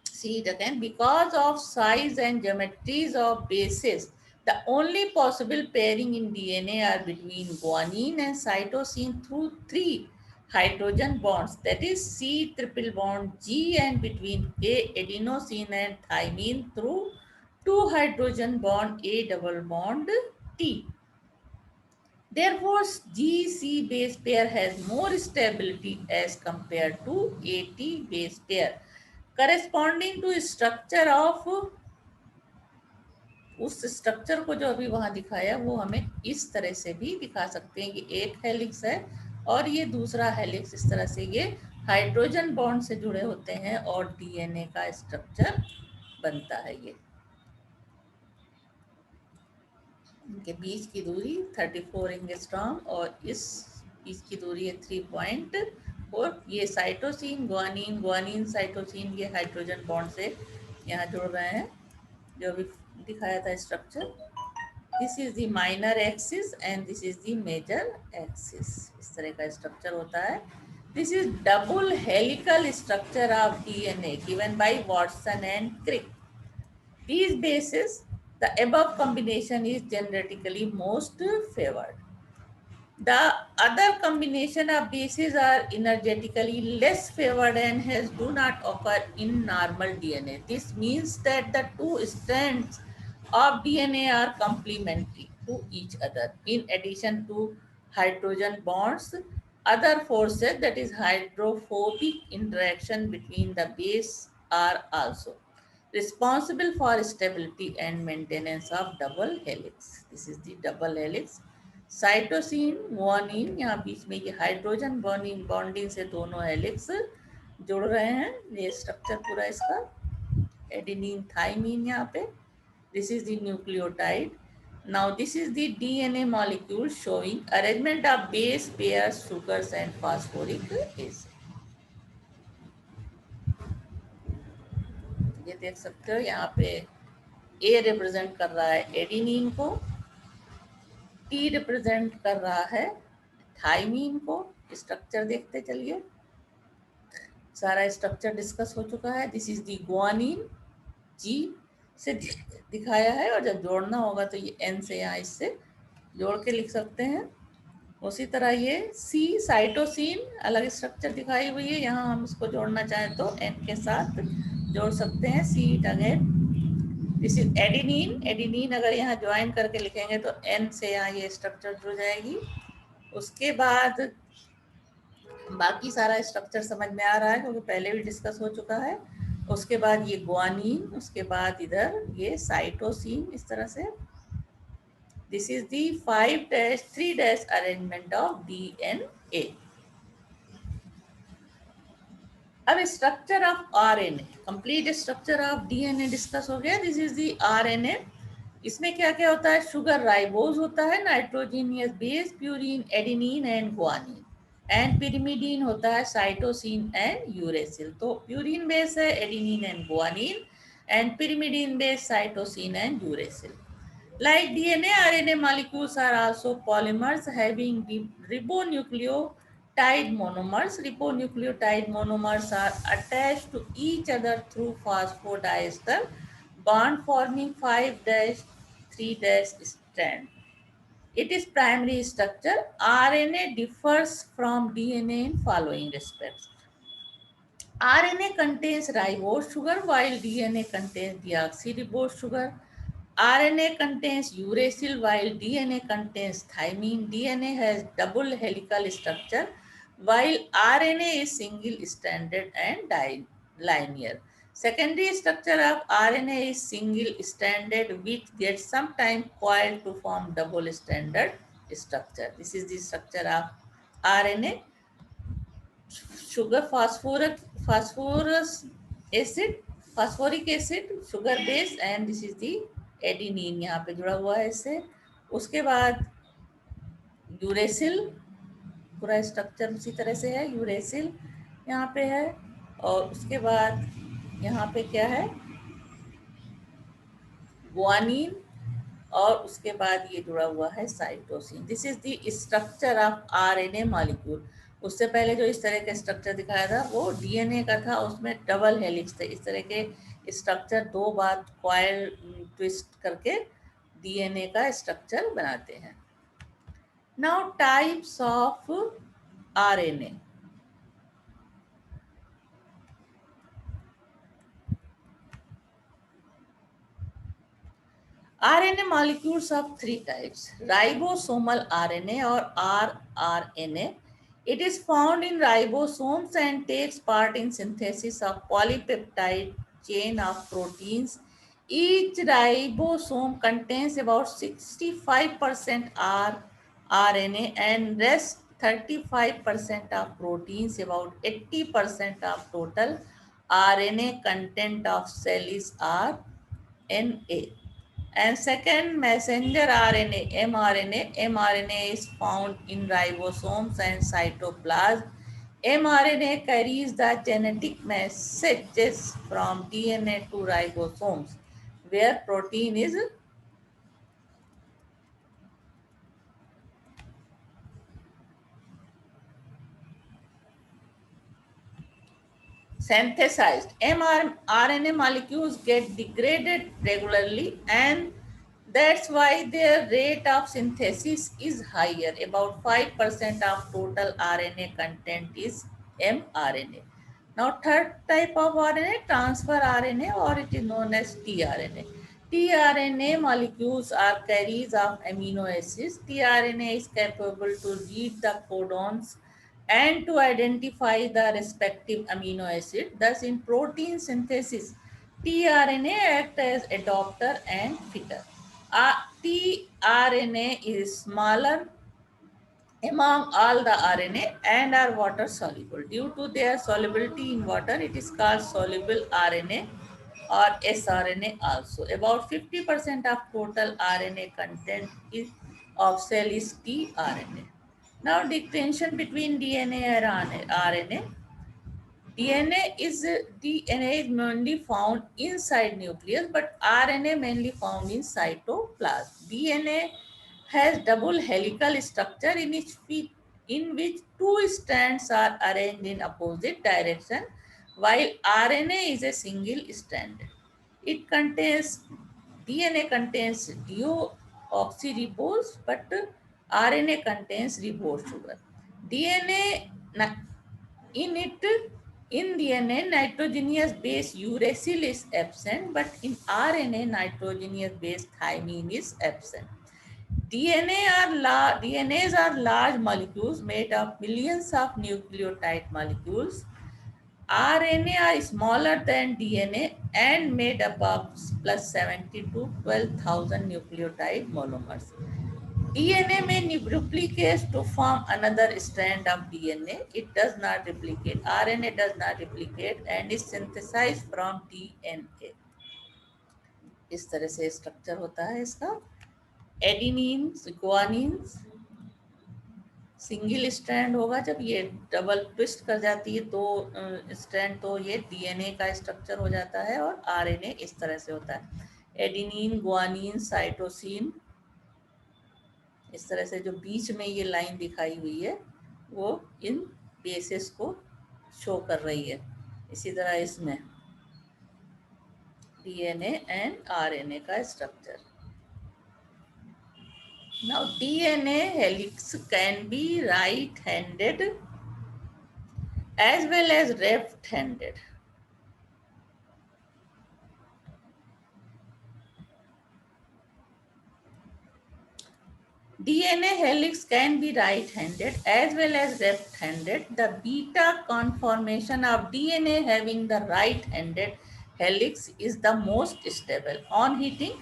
See it again. Because of size and geometries of bases, The only possible pairing in DNA are between guanine and cytosine through 3 hydrogen bonds, that is C triple bond G, and between A adenosine and thymine through 2 hydrogen bond A double bond T. Therefore, GC base pair has more stability as compared to AT base pair, corresponding to structure of उस structure को जो अभी वहां दिखाया वो हमें इस तरह से भी दिखा सकते हैं कि एक हेलिक्स है और ये दूसरा हेलिक्स, इस तरह से ये हाइड्रोजन बॉन्ड से जुड़े होते हैं और डीएनए का स्ट्रक्चर बनता है। ये इनके बीच की दूरी 34 एंगस्ट्रॉम और इस बीच की दूरी है 3.4। ये साइटोसिन ग्वानिन, ग्वानिन साइटोसिन, ये हाइड्रोजन बॉन्ड से यहाँ जुड़ रहे हैं जो अभी दिखाया था structure. This is the minor axis and this is the major axis, इस तरह का स्ट्रक्चर होता है। This is double helical structure of DNA given by Watson and Crick. These bases, the above combination is genetically most favored. The other combination of bases are energetically less favored and hence do not occur in normal DNA. This means that the two strands of DNA are complementary to each other. In addition to hydrogen bonds, other forces, that is hydrophobic interaction between the base, are also responsible for stability and maintenance of double helix. This is the double helix. Cytosine guanine, यहाँ बीच में ये hydrogen bonding से दोनों helix जुड़ रहे हैं, ये structure पूरा इसका। एडेनिन थाइमिन यहाँ पे, this is the nucleotide. Now this is the DNA molecule showing arrangement of base pairs, sugars and phosphoric acid. ये देख सकते हो यहाँ पे ए रिप्रेजेंट कर रहा है एडिनिन को, टी रिप्रेजेंट कर रहा है थाइमीन को। स्ट्रक्चर देखते चलिए, सारा स्ट्रक्चर डिस्कस हो चुका है। दिस इज दी ग्वानिन, जी से दिखाया है और जब जोड़ना होगा तो ये एन से यहाँ इससे जोड़ के लिख सकते हैं। उसी तरह ये सी साइटोसिन अलग स्ट्रक्चर दिखाई हुई है, यहाँ हम इसको जोड़ना चाहें तो एन के साथ जोड़ सकते हैं, see it again. This is adenine, adenine अगर यहाँ ज्वाइन करके लिखेंगे तो एन से यहाँ ये स्ट्रक्चर जुड़ जाएगी। उसके बाद बाकी सारा स्ट्रक्चर समझ में आ रहा है क्योंकि पहले भी डिस्कस हो चुका है। उसके बाद ये ग्वानिन, उसके बाद इधर ये साइटोसिन, इस तरह से। This is the 5-3' arrangement of DNA. अब structure of RNA, complete structure of DNA discuss हो गया। This is the RNA. इसमें क्या क्या होता है? शुगर राइबोज होता है, nitrogenous base, purine, adenine and guanine, and pyrimidine होता है, साइटोसिन एंड यूरेसिल। तो प्यूरिन बेस है adenine and guanine, and pyrimidine base cytosine and uracil. Like DNA, RNA molecules are also polymers having ribonucleotide monomers. Ribonucleotide monomers are attached to each other through phosphodiester bond forming 5-3' strand. It is primary structure. RNA differs from DNA in following respects. RNA contains ribose sugar while DNA contains deoxyribose sugar. RNA contains uracil while DNA contains thymine. DNA has double helical structure while RNA is single stranded and linear. Secondary structure of RNA is single stranded which gets sometimes coiled to form double stranded structure. This is the structure of RNA. Sugar, phosphoric acid, sugar base, and this is the adenine यहाँ पे जुड़ा हुआ है इससे। उसके बाद uracil, पूरा structure उसी तरह से है, यूरेसिल यहाँ पे है। और उसके बाद यहाँ पे क्या है? ग्वानिन, और उसके बाद ये जुड़ा हुआ है cytosine. This is the structure of RNA molecule. उससे पहले जो इस तरह का स्ट्रक्चर दिखाया था वो डीएनए का था, उसमें डबल हेलिक्स थे। इस तरह के स्ट्रक्चर दो बार कॉइल ट्विस्ट करके डीएनए का स्ट्रक्चर बनाते हैं। Now types of RNA. RNA molecules of three types: ribosomal RNA or rRNA. It is found in ribosomes and takes part in synthesis of polypeptide chain of proteins. Each ribosome contains about 65% rRNA and rest 35% of proteins. About 80% of total RNA content of cell is RNA. And second, messenger RNA, mRNA is found in ribosomes and cytoplasm. mRNA carries the genetic messages from DNA to ribosomes, where protein is synthesized. mRNA molecules get degraded regularly, and that's why their rate of synthesis is higher. About 5% of total RNA content is mRNA. Now, third type of RNA, transfer RNA, or it is known as tRNA. tRNA molecules are carriers of amino acids. tRNA is capable to read the codons and to identify the respective amino acid. Thus, in protein synthesis, tRNA act as adapter and fitter. tRNA is smaller among all the RNA and are water soluble. Due to their solubility in water, it is called soluble RNA or sRNA also. About 50% of total RNA content of cell is tRNA. Now, distinction between DNA and RNA. DNA is mainly found inside nucleus, but RNA mainly found in cytoplasm. DNA has double helical structure in which two strands are arranged in opposite direction, while RNA is a single strand. It contains DNA contains deoxyribose, but RNA contains ribose sugar. DNA in it, in DNA, nitrogenous base uracil is absent, but in RNA, nitrogenous base thymine is absent. DNAs are large molecules made of millions of nucleotide molecules. RNA are smaller than DNA and made up of plus 70 to 12,000 nucleotide monomers. DNA may replicate to form another strand of DNA. It does not replicate. RNA does not replicate and is synthesized from DNA. इस तरह से structure होता है इसका. Adenine, guanine single strand होगा. जब ये double twist कर जाती है तो स्ट्रैंड, तो ये डीएनए का स्ट्रक्चर हो जाता है और आरएनए इस तरह से होता है. एडिनिन, ग्वानिन, साइटोसिन, इस तरह से जो बीच में ये लाइन दिखाई हुई है वो इन बेसिस को शो कर रही है. इसी तरह इसमें डीएनए एंड आरएनए का structure. Now DNA helix can be right-handed as well as left-handed. DNA helix can be right-handed as well as left-handed. The beta conformation of DNA having the right-handed helix is the most stable. On heating,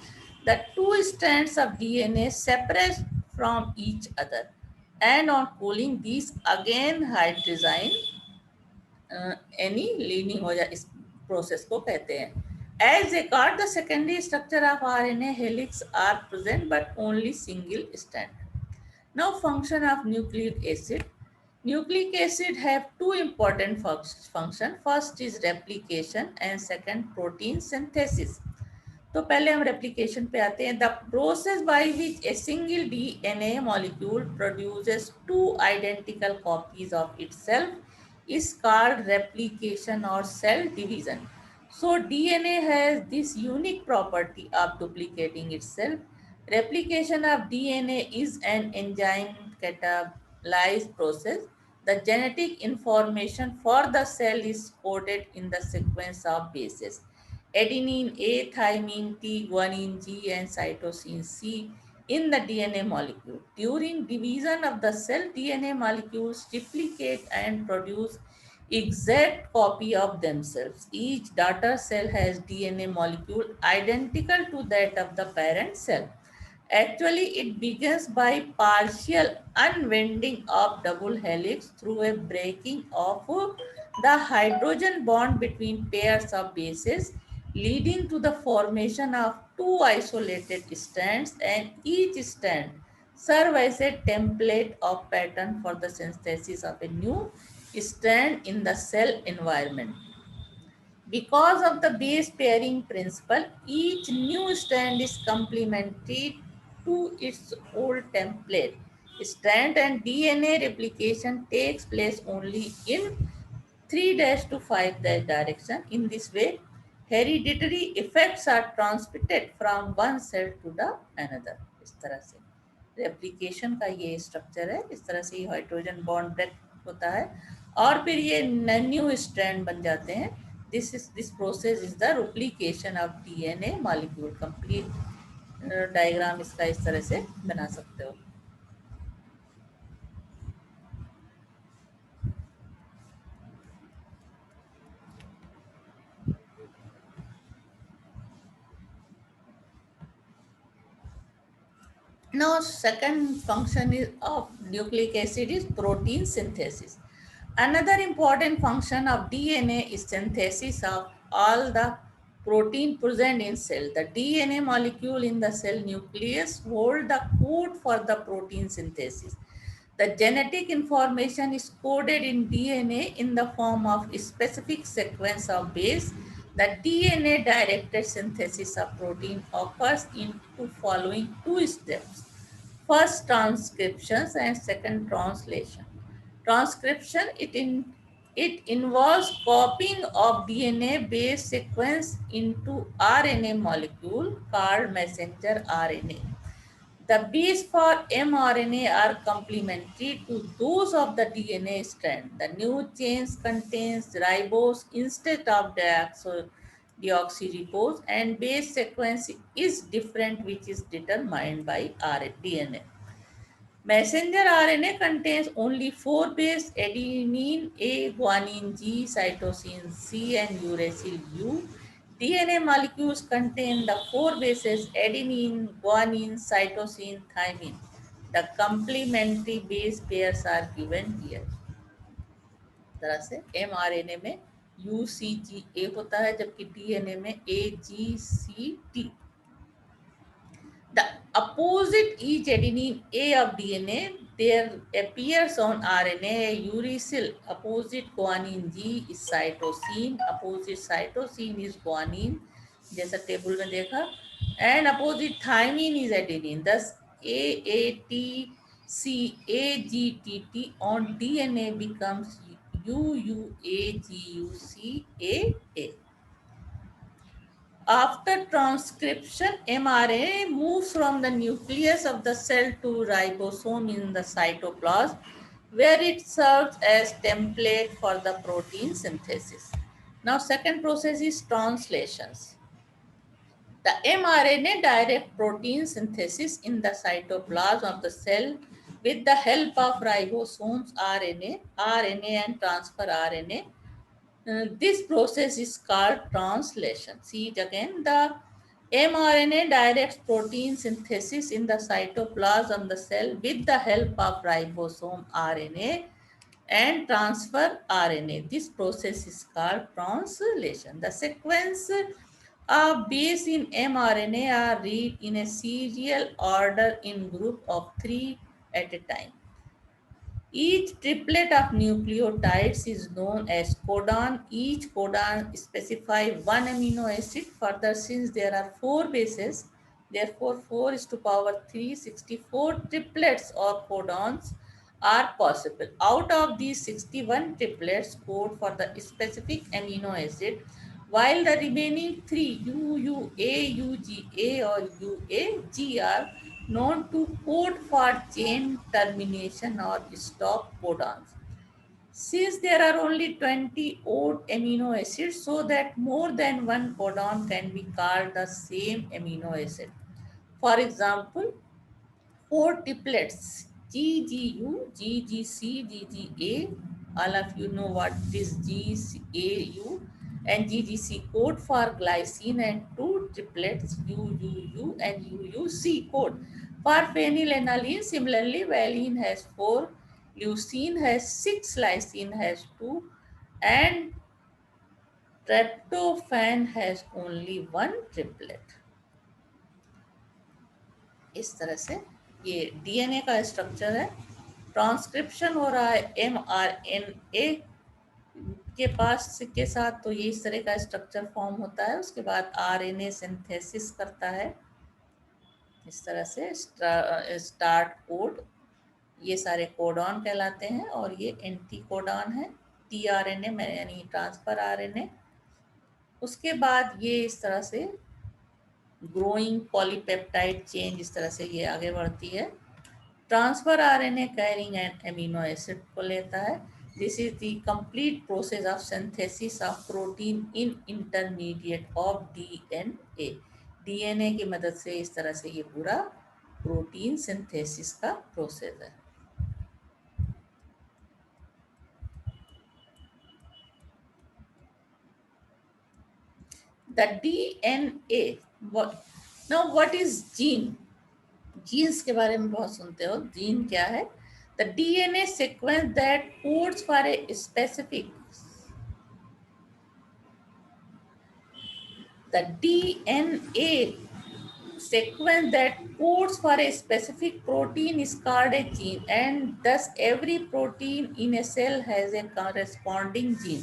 the two strands of DNA separate from each other, and on cooling, these again hydrazine any leaning हो जाए, इस process को कहते हैं. As regards the secondary structure of RNA, helix are present but only single strand. Now, function of nucleic acid. Nucleic acid have two important functions. First is replication and second protein synthesis. तो पहले हम replication पे आते हैं. The process by which a single DNA molecule produces two identical copies of itself is called replication or cell division. So DNA has this unique property of duplicating itself. Replication of DNA is an enzyme catalyzed process. The genetic information for the cell is coded in the sequence of bases adenine A, thymine T, guanine G, and cytosine C in the DNA molecule. During division of the cell, DNA molecules duplicate and produce exact copy of themselves. Each daughter cell has DNA molecule identical to that of the parent cell. Actually, it begins by partial unwinding of double helix through a breaking of the hydrogen bond between pairs of bases, leading to the formation of two isolated strands, and each strand serve as a template of pattern for the synthesis of a new strand in the cell environment. Because of the base pairing principle, each new strand is complementary to its old template strand, and DNA replication takes place only in 3 to 5 direction. In this way, hereditary effects are transmitted from one cell to the another. इस तरह से replication का ये structure है, इस तरह से hydrogen bond break होता है और फिर ये न्यू स्ट्रैंड बन जाते हैं. This process is the replication of DNA molecule. Complete diagram इसका इस तरह से बना सकते हो. Now, second function is of nucleic acid is protein synthesis. Another important function of DNA is synthesis of all the protein present in cell. The DNA molecule in the cell nucleus hold the code for the protein synthesis. The genetic information is coded in DNA in the form of a specific sequence of base. The DNA directed synthesis of protein occurs in two following two steps. First, transcriptions, and second, translation. Transcription, it involves copying of DNA base sequence into RNA molecule called messenger RNA. The base for mRNA are complementary to those of the DNA strand. The new chains contains ribose instead of deoxyribose, and base sequence is different, which is determined by DNA. Messenger RNA contains only 4 bases adenine A, guanine G, cytosine C, and uracil U. DNA molecules contain the 4 bases adenine, guanine, cytosine, thymine. The complementary base pairs are given here. तरह से mRNA में UCGA होता है जबकि DNA में AGCT. The opposite each adenine A of DNA, there appears on RNA. Uracil opposite guanine G is cytosine, opposite cytosine is guanine, जैसा table में देखा, and opposite thymine is adenine. Thus, AATCAGTT on DNA becomes UUAGUCAA. After transcription, mRNA moves from the nucleus of the cell to ribosome in the cytoplasm, where it serves as template for the protein synthesis. Now, second process is translations. The mRNA direct protein synthesis in the cytoplasm of the cell with the help of ribosomes RNA and transfer RNA. This process is called translation. See it again. The mRNA directs protein synthesis in the cytoplasm of the cell with the help of ribosome RNA and transfer RNA. This process is called translation. The sequence of base in mRNA are read in a serial order in group of 3 at a time. Each triplet of nucleotides is known as codon. Each codon specifies one amino acid. Further, since there are 4 bases, therefore 4 is to power 3, 64 triplets of codons are possible. Out of these 61 triplets code for the specific amino acid, while the remaining three UUA, UGA or UAG are known to code for chain termination or stop codons. Since there are only 20 odd amino acids, so that more than one codon can be called the same amino acid. For example, four triplets GGU, GGC, GGA. All of you know what is GAU and GGC code for glycine, and two triplets UUU and UUC code for phenylalanine. Similarly, valine has four, leucine has six, lysine has two, and tryptophan has only one triplet. इस तरह से ये DNA का structure है। Transcription हो रहा है mRNA के पास के साथ, तो ये इस तरह का स्ट्रक्चर फॉर्म होता है। उसके बाद आरएनए सिंथेसिस करता है इस तरह से। स्टार्ट कोड, ये सारे कोडॉन कहलाते हैं, और ये एंटी कोडॉन है। टीआरएनए यानी ट्रांसफर आरएनए। उसके बाद ये इस तरह से ग्रोइंग पॉलीपेप्टाइड चेन, इस तरह से ये आगे बढ़ती है। Transfer RNA carrying an amino acid को लेता है। This is the complete process of synthesis of protein in intermediate of DNA. DNA की मदद से इस तरह से ये पूरा प्रोटीन सिंथेसिस का प्रोसेस है। The DNA, now what is gene? Genes के बारे में बहुत सुनते हो। जीन क्या है? The DNA sequence that codes for a specific, the DNA sequence that codes for a specific protein is called a gene, and thus every protein in a cell has a corresponding gene.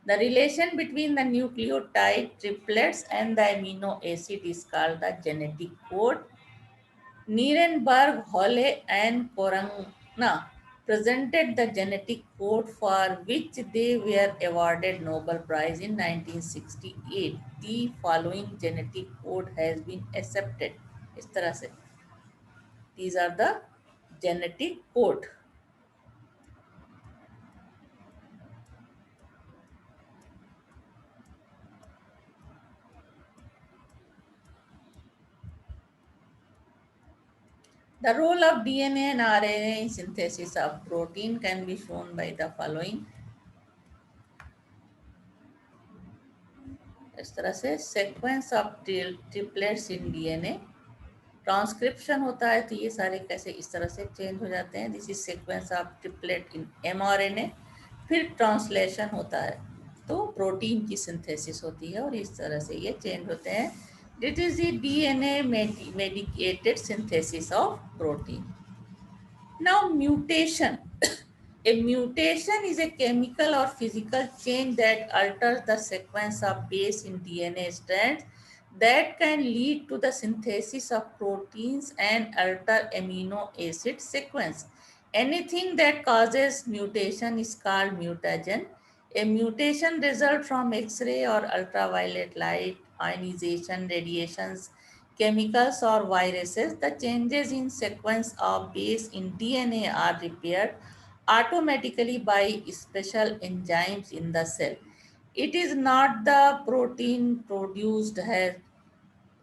The relation between the nucleotide triplets and the amino acid is called the genetic code. Nierenberg, Holle, and Koranga presented the genetic code for which they were awarded Nobel Prize in 1968. The following genetic code has been accepted. इस तरह से these are the genetic code. The role of DNA and RNA in synthesis of protein can be shown by the following. इस तरह से sequence of triplets in DNA, transcription होता है तो ये सारे कैसे इस तरह से चेंज हो जाते हैं। This is sequence of triplet in mRNA. फिर ट्रांसलेशन होता है तो प्रोटीन की सिंथेसिस होती है, और इस तरह से ये चेंज होते हैं। This is the DNA medicated synthesis of protein. Now mutation. A mutation is a chemical or physical change that alters the sequence of base in DNA strands that can lead to the synthesis of proteins and alter amino acid sequence. Anything that causes mutation is called mutagen. A mutation results from X-ray or ultraviolet light, ionization, radiations, chemicals, or viruses. The changes in sequence of base in DNA are repaired automatically by special enzymes in the cell. It is not the protein produced has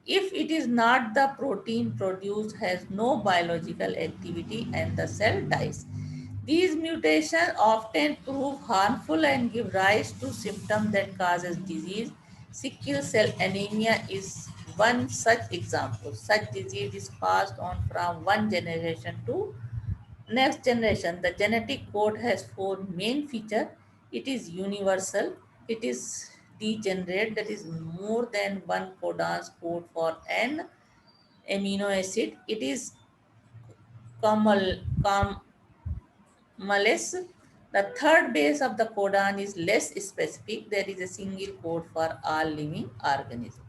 If it is not the protein produced has no biological activity and the cell dies. These mutations often prove harmful and give rise to symptoms that causes disease. Sickle cell anemia is one such example. Such disease is passed on from one generation to next generation. The genetic code has four main features. It is universal, it is degenerate, that is more than one codon code for an amino acid. It is cameless. The third base of the codon is less specific. There is a single code for all living organisms.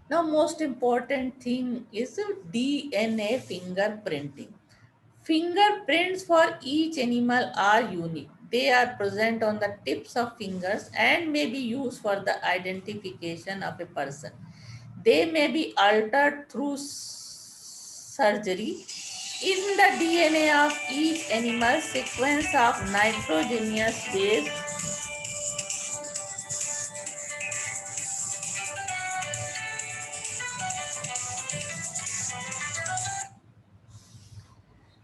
Now, most important thing is DNA fingerprinting. Fingerprints for each animal are unique. They are present on the tips of fingers and may be used for the identification of a person. They may be altered through surgery. In the DNA of each animal, sequence of nitrogenous base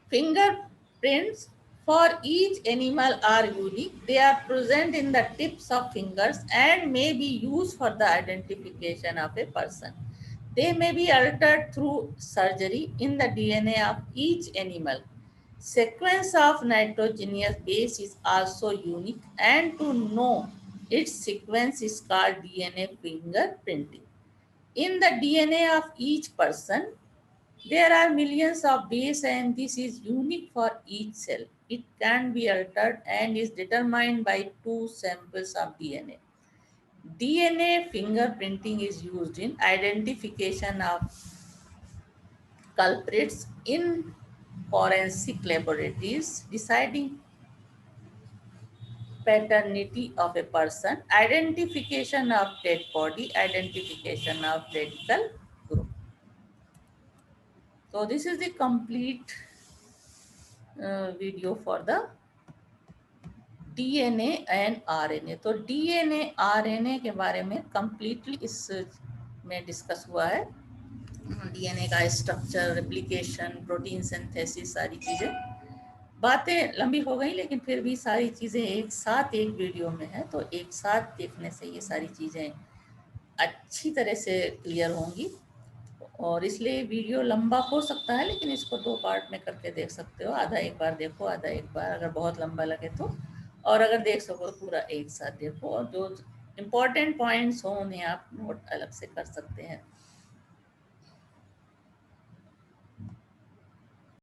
fingerprints for each animal are unique. They are present in the tips of fingers and may be used for the identification of a person. They may be altered through surgery in the DNA of each animal. Sequence of nitrogenous base is also unique, and to know its sequence is called DNA fingerprinting. In the DNA of each person, there are millions of bases and this is unique for each cell. It can be altered and is determined by two samples of DNA. DNA fingerprinting is used in identification of culprits in forensic laboratories, deciding paternity of a person, identification of dead body, identification of radical group. So this is the complete video for the DNA and RNA. तो DNA RNA के बारे में completely इस में discuss हुआ है। DNA का structure, replication, protein synthesis, सारी चीज़ें। बातें लंबी हो गई लेकिन फिर भी सारी चीज़ें एक साथ एक वीडियो में है, तो एक साथ देखने से ये सारी चीज़ें अच्छी तरह से क्लियर होंगी। और इसलिए वीडियो लंबा हो सकता है लेकिन इसको 2 पार्ट में करके देख सकते हो। आधा एक बार देखो, आधा एक बार, अगर बहुत लंबा लगे तो। और अगर देख सको तो पूरा एक साथ देखो, और जो इम्पोर्टेंट पॉइंट्स हो उन्हें आप नोट अलग से कर सकते हैं।